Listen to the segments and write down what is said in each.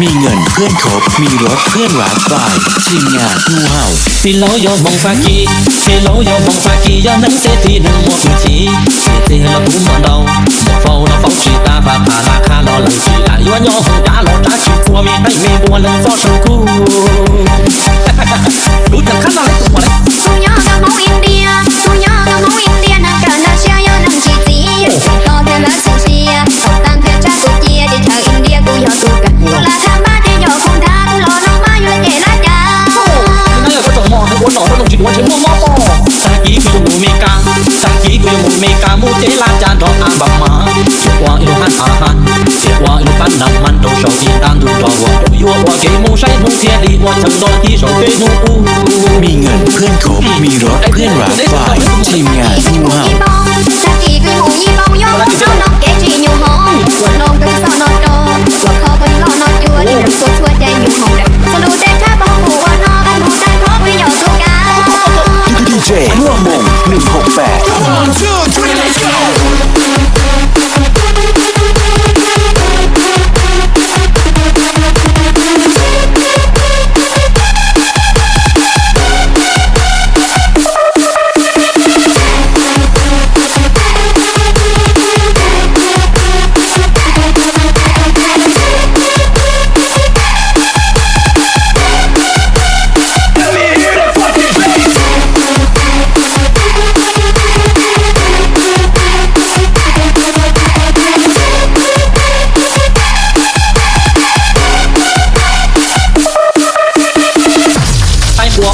มีเงินเพื่อนครบมีรถเพื่อนรักบายทีมงานงูเห่าพี่老有梦发起，พี่老有梦发起，要能写题能摸不起，写字了不摸到，摸否了否是大发怕拉卡了冷起来，冤要红打了扎起做面还没我能造成苦。รู้จักขั้นอะไรตัวอะไรกูยอกับหมูอินเดียกูยอกับหมูอินเดียนักเดินนักเชียร์ยอนังชีจีก็แค่มาเชียร์ตกตามเพื่อนจ้ากูเจียที่ชาวอินเดียกูยอกูกันกูลาทำบ้านที่ยอคงท้ากูรอน้องมาอยู่เกล้าจ้านั่นแหละก็ต้องมองถึงหัวหนอนต้องจิตหัวเชื่อมอปอตะกี้กูอยู่เมกาตะกี้กูอยู่เมกามูเจลาจานดอกอาบักมาเจ็บว่าอิลูฮันอาฮันเจ็บว่าอิลูปันน้ำมันต้องชอบที่ตามดูรอว่าดูยัวว่าเกมูใช้มูเทียดีว่าฉันโดนที่ชอบเกนูมีเงินเพื่อนครบมีรถเพื่อนรักบายทีมงานงูเห่าตะกี้กูหมูยี่ปองยอเอาน้องเกจีอยู่ห้องปวดลงก็สอนนอนโดปวดคอปวดล้อนอนยัวที่น้ำซุปช่วยใจอยู่ห้องดับสรุปได้แค่บอกหัวนอนกันหูดังเพราะกูยอกูกัน ดีเจร่วมมง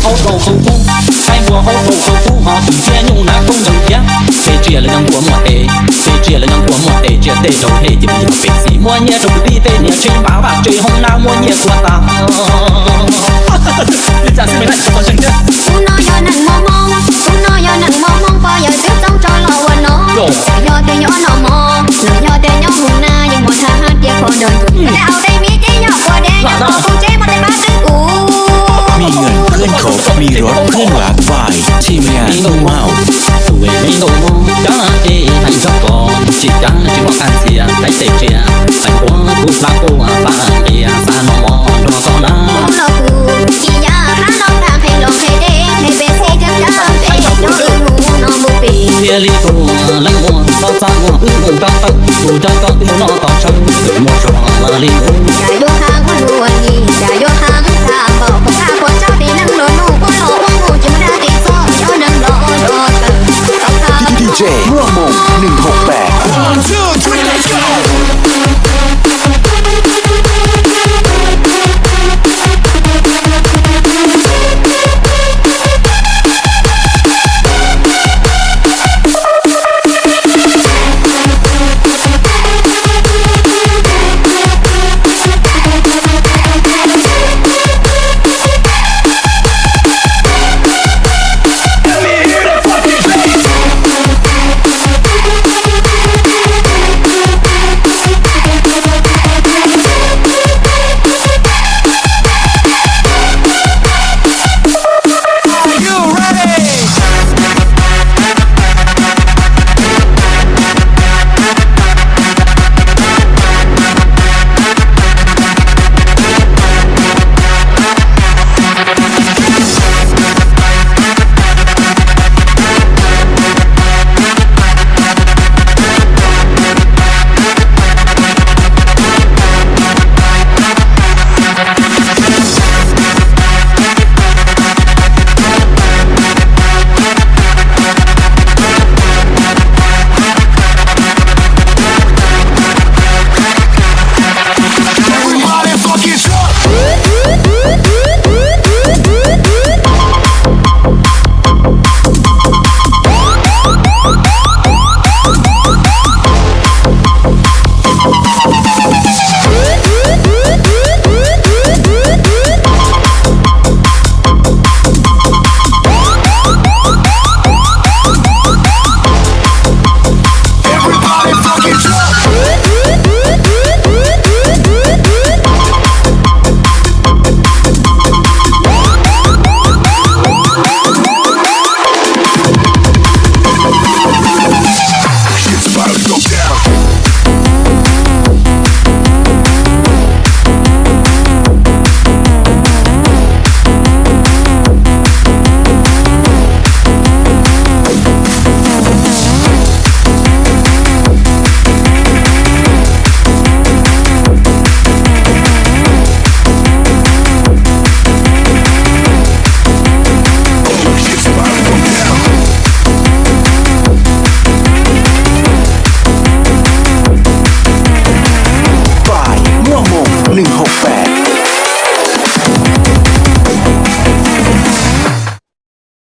ô tô không phú hai mùa ô tô không phú họ chỉ chia nhung là không đồng giá thế chia là năm của mùa hè thế chia là năm của mùa hè chia tê đầu hè chỉ bây giờ gì mua nhẹ trong đi tê nhẹ trên báo bạc chơi hôm nào mua nhẹ của ta bây giờ xin mấy lại cho chân chứกูน้อยยอนังมองมองกูน้อยยอนังมองมองพออย่าซื้อต้องจอรอวันน้องยอเตยอนอมองยอเตยอหุ่นหน้ายังหมดท่าฮัทเดียพอเดินแต่เอาได้มีเจ๊ยอกว่าแดงยอกกูเจ๊มาได้บ้านตึ้งกูมีเงินเพื่อนครบมีรถเพื่อนรักบายทีมงานงูเห่าtuổi mi nô cha chị thành cho con chỉ cha chỉ có can chia thấy tệ chia thành quá cút la cô ba kia sa nó mò cho con na loกูกี่ยาพาน้องตามให้ลงให้เด้ให้เบสให้จังจังเด้น้องอึ้งหูน้องบุปีเฮียลีกูลังมัวซ้อซ้ำมัวอึ้งจังตักกูจังก็อึ้งน้องต่อฉันถึงมัวชอบมาลีกูอย่าโยกทางคนรัวยี่อย่าโยกทางทางบอกของข้าคนเจ้าตีนั่งโดนหนูคนหล่อว่างหูจิ้มหน้าตีซ้อย้อนนั่งรอรอเติมดีเจร่วมมง168 8